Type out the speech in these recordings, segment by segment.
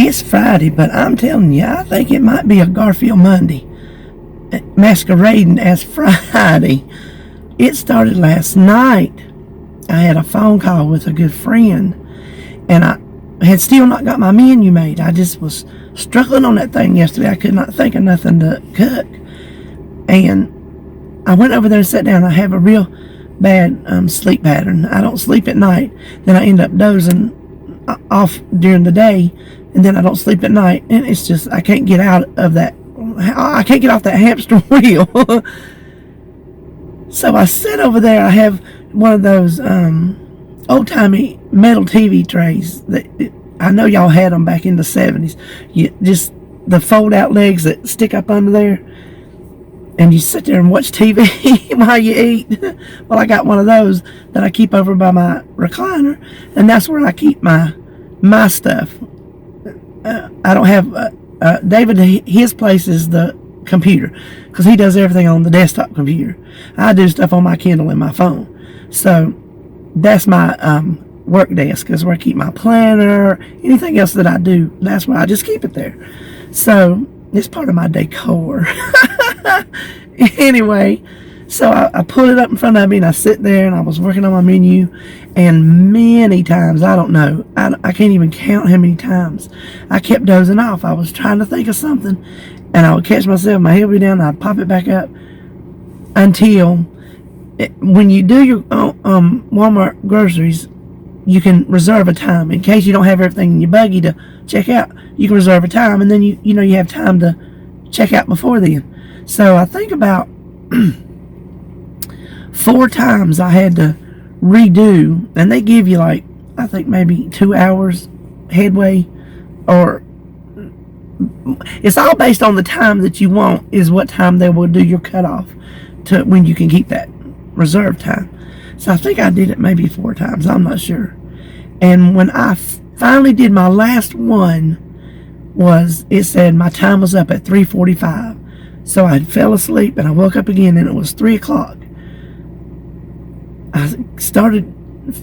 It's Friday, but I'm telling you, I think it might be a Garfield Monday, masquerading as Friday. It started last night. I had a phone call with a good friend, and I had still not got my menu made. I just was struggling on that thing yesterday. I could not think of nothing to cook. And I went over there and sat down. I have a real bad sleep pattern. I don't sleep at night. Then I end up dozing off during the day, and then I don't sleep at night. And it's just, I can't get out of that. I can't get off that hamster wheel. So I sit over there. I have one of those old-timey metal TV trays that I know y'all had them back in the 70s. Just the fold-out legs that stick up under there, and you sit there and watch TV while you eat. Well, I got one of those that I keep over by my recliner, and that's where I keep my stuff. I don't have David. His place is the computer, because he does everything on the desktop computer. I do stuff on my Kindle and my phone. So that's my work desk, is where I keep my planner, anything else that I do. That's where I just keep it there. So it's part of my decor. Anyway, so I pull it up in front of me, and I sit there, and I was working on my menu, and many times, I don't know, I can't even count how many times I kept dozing off. I was trying to think of something, and I would catch myself, my head would be down, and I'd pop it back up until, when you do your Walmart groceries, you can reserve a time in case you don't have everything in your buggy to check out. You can reserve a time, and then you know you have time to check out before then. So I think about 4 times I had to redo, and they give you like, I think maybe 2 hours headway, or it's all based on the time that you want, is what time they will do your cutoff to when you can keep that reserve time. So I think I did it maybe 4 times, I'm not sure. And when I finally did my last one, it said my time was up at 3:45. So I fell asleep, and I woke up again, and it was 3 o'clock. I started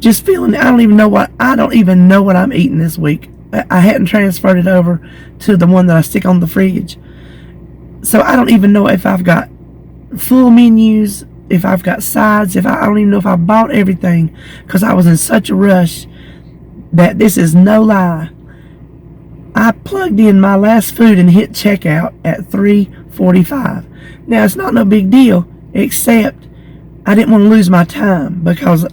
just feeling, I don't even know what I'm eating this week. I hadn't transferred it over to the one that I stick on the fridge. So I don't even know if I've got full menus, if I've got sides, I don't even know if I bought everything, because I was in such a rush that this is no lie. I plugged in my last food and hit checkout at 3:45. Now, it's not no big deal, except I didn't want to lose my time, because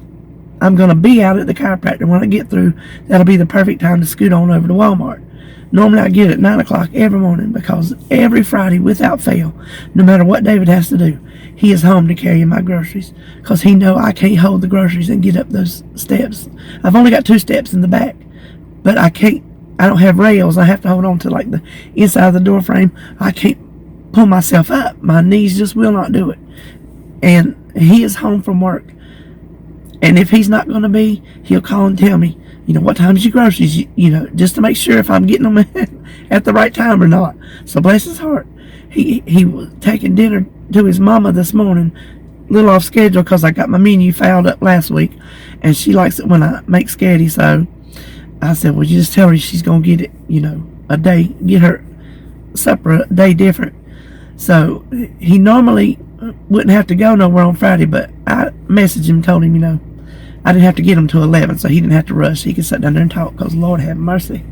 I'm going to be out at the chiropractor when I get through. That'll be the perfect time to scoot on over to Walmart. Normally I get it at 9 o'clock every morning, because every Friday, without fail, no matter what David has to do, he is home to carry my groceries, because he know I can't hold the groceries and get up those steps. I've only got 2 steps in the back, but I don't have rails. I have to hold on to like the inside of the door frame. I can't pull myself up. My knees just will not do it. And he is home from work. And if he's not going to be, he'll call and tell me, what time's your groceries, just to make sure if I'm getting them at the right time or not. So bless his heart. He was taking dinner to his mama this morning, a little off schedule, because I got my menu filed up last week, and she likes it when I make spaghetti. So I said, well, you just tell her she's going to get it, a day, get her supper a day different. So he normally wouldn't have to go nowhere on Friday, but I messaged him, told him, I didn't have to get him to 11, so he didn't have to rush. He could sit down there and talk, because Lord have mercy.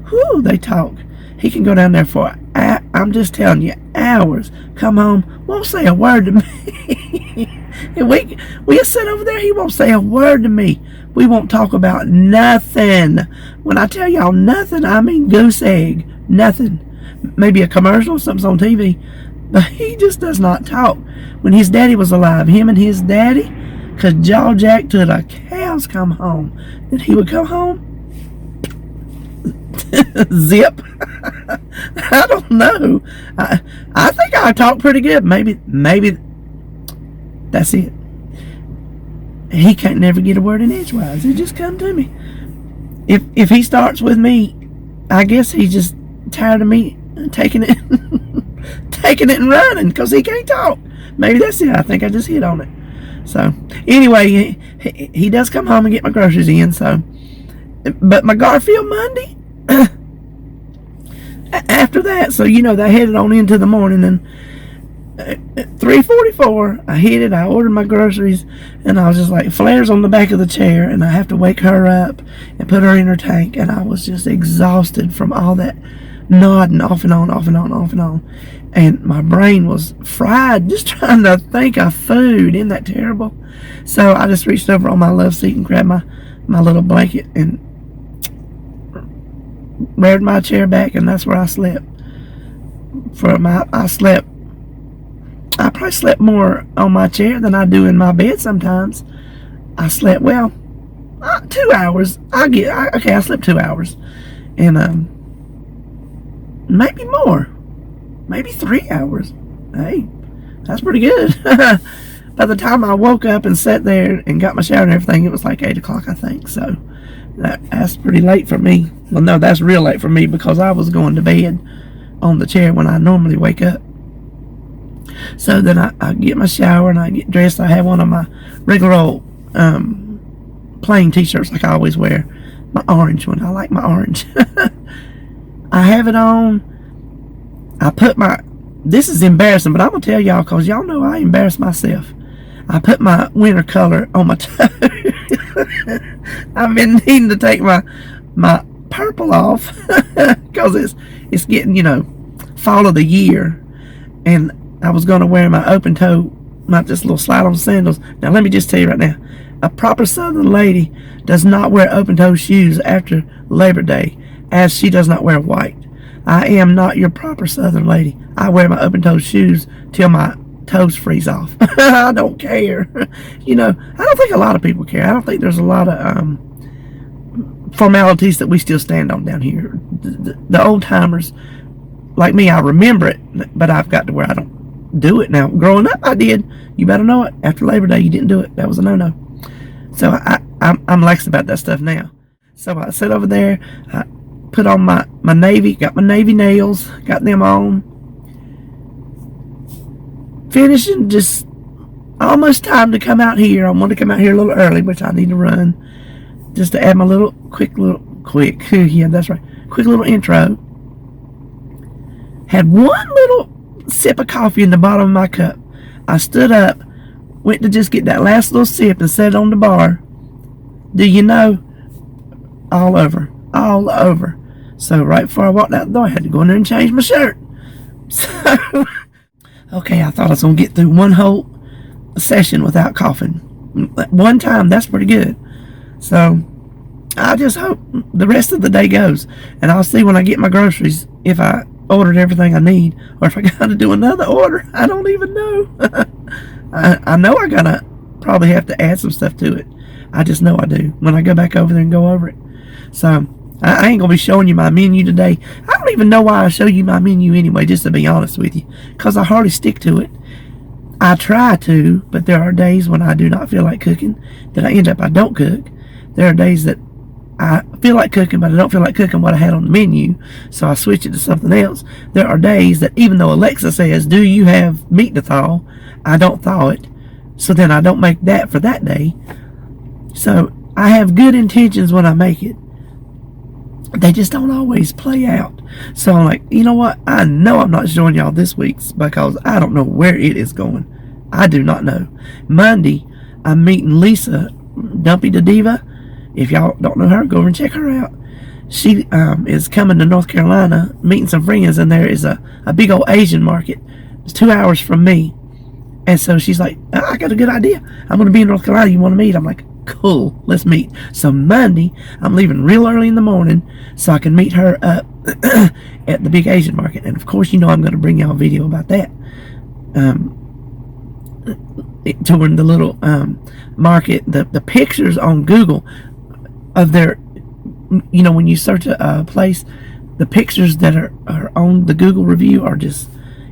Whew, they talk. He can go down there for, I'm just telling you, hours. Come home, won't say a word to me. And we'll sit over there, he won't say a word to me. We won't talk about nothing. When I tell y'all nothing, I mean goose egg. Nothing. Maybe a commercial, something's on TV. But he just does not talk. When his daddy was alive, him and his daddy could jaw jack till the cows come home. Then he would come home, zip. I don't know. I think I talk pretty good. Maybe that's it. He can't never get a word in edgewise. It just come to me. If he starts with me, I guess he's just tired of me taking it and running, because he can't talk. Maybe that's it. I think I just hit on it. So anyway, he does come home and get my groceries in. So, but my Garfield Monday, after that, so they headed on into the morning, and at 3:44, I hit it. I ordered my groceries, and I was just like flares on the back of the chair, and I have to wake her up and put her in her tank, and I was just exhausted from all that nodding off and on, off and on, off and on, and my brain was fried just trying to think of food. Isn't that terrible? So I just reached over on my love seat and grabbed my little blanket and reared my chair back, and that's where I slept. I probably slept more on my chair than I do in my bed sometimes. I slept, 2 hours. I slept 2 hours. And maybe more. Maybe 3 hours. Hey, that's pretty good. By the time I woke up and sat there and got my shower and everything, it was like 8 o'clock, I think. So that's pretty late for me. Well, no, that's real late for me because I was going to bed on the chair when I normally wake up. So then I get my shower and I get dressed. I have one of my regular old plain t-shirts like I always wear. My orange one. I like my orange. I have it on. I put this is embarrassing, but I'm going to tell y'all because y'all know I embarrass myself. I put my winter color on my toe. I've been needing to take my purple off because it's getting, fall of the year. And I was going to wear my open toe, not just little slide-on sandals. Now, let me just tell you right now, a proper Southern lady does not wear open-toe shoes after Labor Day, as she does not wear white. I am not your proper Southern lady. I wear my open-toe shoes till my toes freeze off. I don't care. I don't think a lot of people care. I don't think there's a lot of formalities that we still stand on down here. The old-timers, like me, I remember it, but I've got to where I don't do it now. Growing up, I did. You better know it. After Labor Day, you didn't do it. That was a no-no. So I'm lax about that stuff now. So I sit over there. I put on my navy. Got my navy nails. Got them on. Finishing. Just almost time to come out here. I want to come out here a little early, which I need to run. Just to add my quick. Yeah, that's right. Quick little intro. Had one little sip of coffee in the bottom of my cup. I stood up, went to just get that last little sip and set it on the bar. Do you know? All over. So right before I walked out the door, I had to go in there and change my shirt. So, okay, I thought I was going to get through one whole session without coughing. One time, that's pretty good. So, I just hope the rest of the day goes. And I'll see when I get my groceries if I ordered everything I need or if I got to do another order. I don't even know. I know I gotta probably have to add some stuff to it. I just know I do when I go back over there and go over it. So I ain't gonna be showing you my menu today. I don't even know why I show you my menu anyway, just to be honest with you, because I hardly stick to it. I try to, but there are days when I do not feel like cooking that I don't cook. There are days that I feel like cooking, but I don't feel like cooking what I had on the menu, so I switch it to something else. There are days that even though Alexa says, do you have meat to thaw, I don't thaw it, so then I don't make that for that day. So I have good intentions when I make it. They just don't always play out. So I'm like, you know what? I know I'm not showing y'all this week's because I don't know where it is going. I do not know. Monday, I'm meeting Lisa, Dumpy the Diva. If y'all don't know her, go over and check her out. She is coming to North Carolina, meeting some friends, and there is a big old Asian market. It's 2 hours from me. And so she's like, I got a good idea. I'm going to be in North Carolina. You want to meet? I'm like, cool, let's meet. So Monday, I'm leaving real early in the morning so I can meet her up at the big Asian market. And of course, I'm going to bring y'all a video about that. Touring the little market, the pictures on Google of their, when you search a place, the pictures that are on the Google review are just,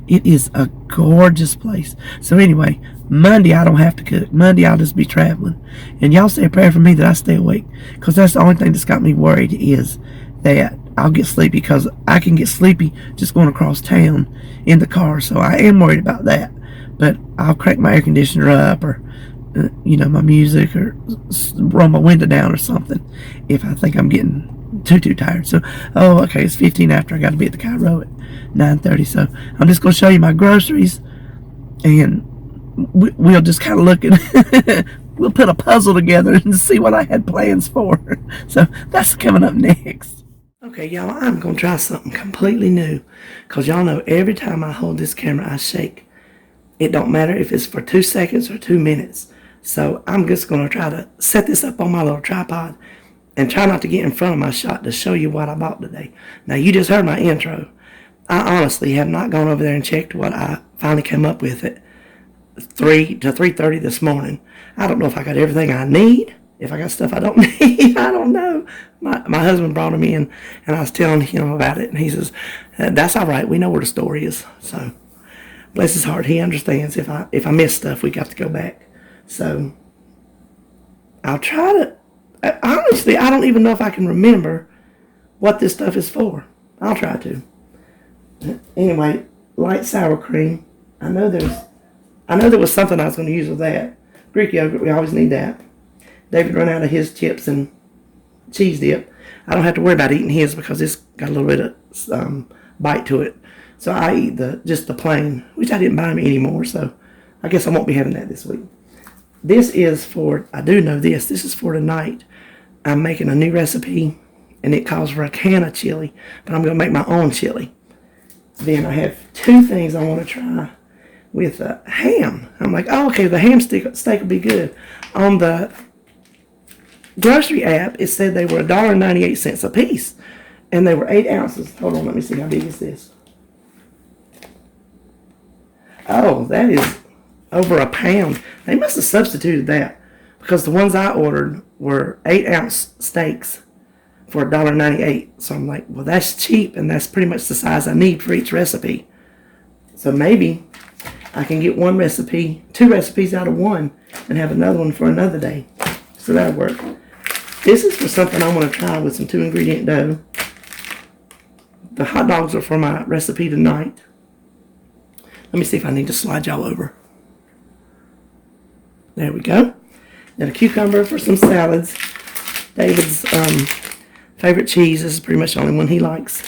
it is a gorgeous place. So anyway, Monday I don't have to cook. Monday I'll just be traveling. And y'all say a prayer for me that I stay awake, because that's the only thing that's got me worried is that I'll get sleepy, because I can get sleepy just going across town in the car. So I am worried about that. But I'll crank my air conditioner up, or my music, or roll my window down or something if I think I'm getting too tired. So, oh, okay, it's 15 after. I got to be at the Cairo at 9:30. So I'm just going to show you my groceries, and we'll just kind of look at we'll put a puzzle together and see what I had plans for. So that's coming up next. Okay, y'all, I'm going to try something completely new, because y'all know every time I hold this camera, I shake. It don't matter if it's for 2 seconds or 2 minutes. So I'm just going to try to set this up on my little tripod and try not to get in front of my shot to show you what I bought today. Now, you just heard my intro. I honestly have not gone over there and checked what I finally came up with at 3 to 3:30 this morning. I don't know if I got everything I need, if I got stuff I don't need. I don't know. My husband brought him in, and I was telling him about it, and he says, that's all right. We know where the store is. So, bless his heart, he understands. If I miss stuff, we got to go back. So, I'll try to. Honestly, I don't even know if I can remember what this stuff is for. I'll try to. Anyway, light sour cream. I know there was something I was going to use with that. Greek yogurt, we always need that. David ran out of his chips and cheese dip. I don't have to worry about eating his because it's got a little bit of bite to it. So I eat just the plain, which I didn't buy me anymore. So I guess I won't be having that this week. This is for, I do know this is for tonight. I'm making a new recipe, and it calls for a can of chili, but I'm going to make my own chili. Then I have 2 things I want to try with ham. I'm like, oh, okay, the ham steak will be good. On the grocery app, it said they were $1.98 a piece, and they were 8 ounces. Hold on, let me see how big is this. Oh, that is over a pound. They must have substituted that, because the ones I ordered were 8-ounce steaks for $1.98. So I'm like, well, that's cheap, and that's pretty much the size I need for each recipe. So maybe I can get 2 recipes out of one, and have another one for another day. So that'll work. This is for something I want to try with some 2-ingredient dough. The hot dogs are for my recipe tonight. Let me see if I need to slide y'all over. There we go. And a cucumber for some salads. David's favorite cheese. This is pretty much the only one he likes.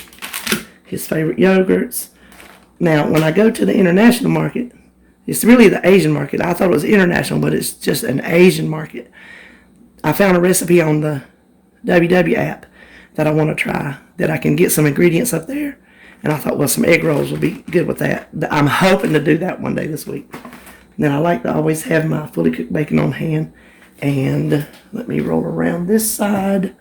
His favorite yogurts. Now, when I go to the international market, it's really the Asian market. I thought it was international, but it's just an Asian market. I found a recipe on the WW app that I want to try, that I can get some ingredients up there. And I thought, well, some egg rolls will be good with that. I'm hoping to do that one day this week. Now, I like to always have my fully cooked bacon on hand. And let me roll around this side.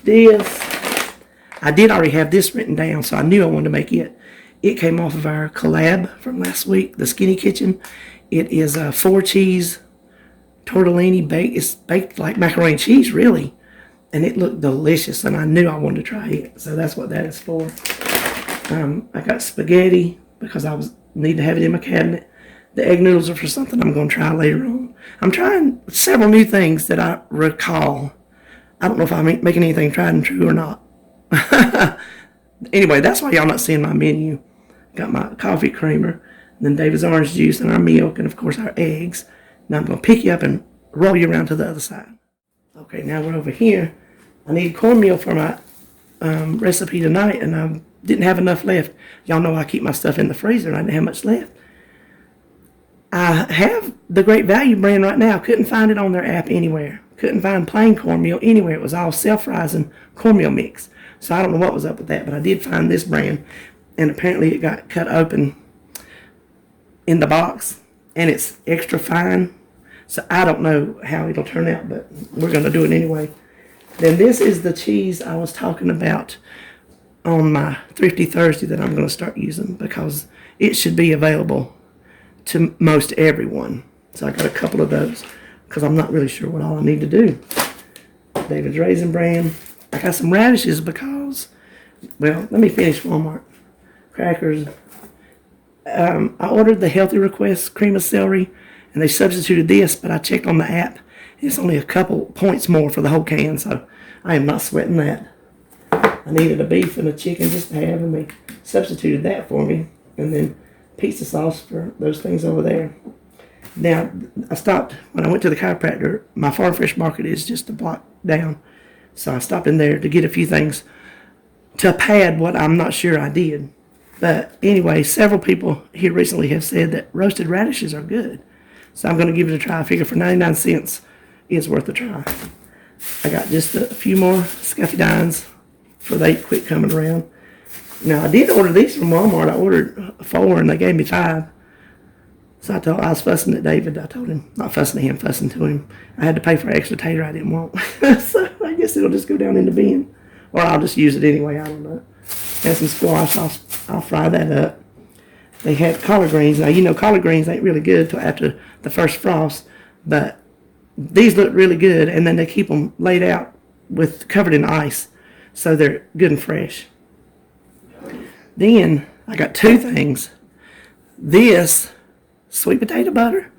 I did already have this written down, so I knew I wanted to make it. It came off of our collab from last week, the Skinny Kitchen. It is a 4-cheese tortellini baked. It's baked like macaroni and cheese, really. And it looked delicious, and I knew I wanted to try it. So that's what that is for. I got spaghetti because I need to have it in my cabinet. The egg noodles are for something I'm going to try later on. I'm trying several new things that I recall. I don't know if I'm making anything tried and true or not. Anyway, that's why y'all not seeing my menu. Got my coffee creamer, then David's orange juice, and our milk, and of course our eggs. Now I'm going to pick you up and roll you around to the other side. Okay, now we're over here. I need cornmeal for my recipe tonight, and I didn't have enough left. Y'all know I keep my stuff in the freezer, and I didn't have much left. I have the Great Value brand right now. Couldn't find it on their app anywhere. Couldn't find plain cornmeal anywhere. It was all self-rising cornmeal mix. So I don't know what was up with that, but I did find this brand, and apparently it got cut open in the box, and it's extra fine. So I don't know how it'll turn out, but we're going to do it anyway. Then this is the cheese I was talking about on my Thrifty Thursday that I'm going to start using, because it should be available to most everyone. So I got a couple of those, because I'm not really sure what all I need to do. David's Raisin Bran. I got some radishes because, well, let me finish Walmart. Crackers. I ordered the Healthy Request cream of celery, and they substituted this, but I checked on the app. It's only a couple points more for the whole can, so I am not sweating that. I needed a beef and a chicken just to have, and they substituted that for me. And then pizza sauce for those things over there. Now, I stopped when I went to the chiropractor. My Farm Fresh Market is just a block down. So I stopped in there to get a few things to pad what I'm not sure I did. But anyway, several people here recently have said that roasted radishes are good. So I'm going to give it a try. I figure for 99 cents, it's worth a try. I got just a few more Scuffy Dines for they quit coming around. Now, I did order these from Walmart. I ordered 4 and they gave me 5. So I was fussing at David. I told him, not fussing at him, fussing to him. I had to pay for extra tater I didn't want. So I guess it'll just go down in the bin. Or I'll just use it anyway, I don't know. And some squash, I'll fry that up. They had collard greens. Now, you know, collard greens ain't really good till after the first frost, but these look really good, and then they keep them laid out covered in ice, so they're good and fresh. Then I got 2 things. This sweet potato butter.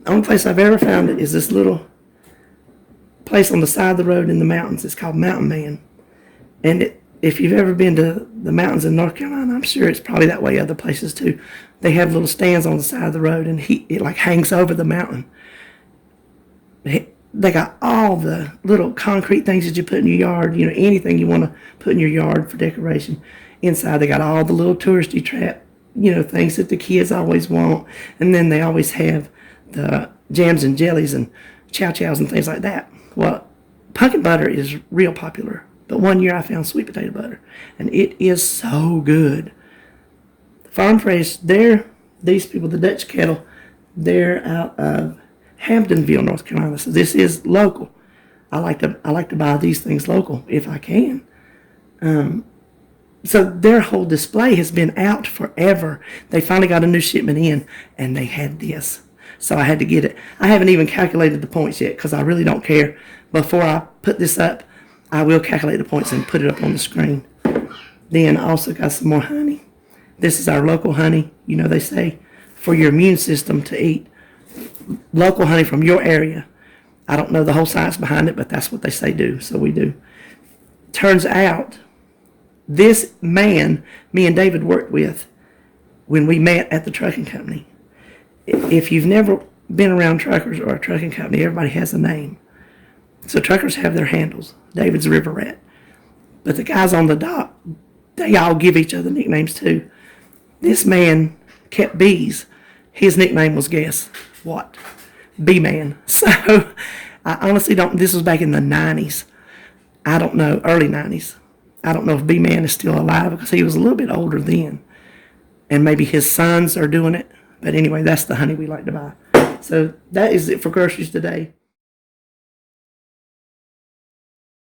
The only place I've ever found it is this little place on the side of the road in the mountains. It's called Mountain Man. And if you've ever been to the mountains in North Carolina, I'm sure it's probably that way other places too. They have little stands on the side of the road, and it like hangs over the mountain. They got all the little concrete things that you put in your yard, you know, anything you want to put in your yard for decoration. Inside, they got all the little touristy trap, you know, things that the kids always want. And then they always have the jams and jellies and chow chows and things like that. Well, pumpkin butter is real popular. But one year I found sweet potato butter, and it is so good. Farm Fresh, these people, the Dutch Kettle, they're out of Hamptonville, North Carolina. So this is local. I like to buy these things local if I can. So their whole display has been out forever. They finally got a new shipment in, and they had this. So I had to get it. I haven't even calculated the points yet because I really don't care. Before I put this up, I will calculate the points and put it up on the screen. Then I also got some more honey. This is our local honey. You know, they say for your immune system to eat local honey from your area. I don't know the whole science behind it, but that's what they say do. So we do. Turns out, this man, me and David worked with when we met at the trucking company. If you've never been around truckers or a trucking company, everybody has a name. So truckers have their handles. David's a river rat. But the guys on the dock, they all give each other nicknames too. This man kept bees. His nickname was, guess what? Bee Man. So I honestly don't, this was back in the 90s. I don't know, early 90s. I don't know if Bee Man is still alive because he was a little bit older then. And maybe his sons are doing it. But anyway, that's the honey we like to buy. So that is it for groceries today.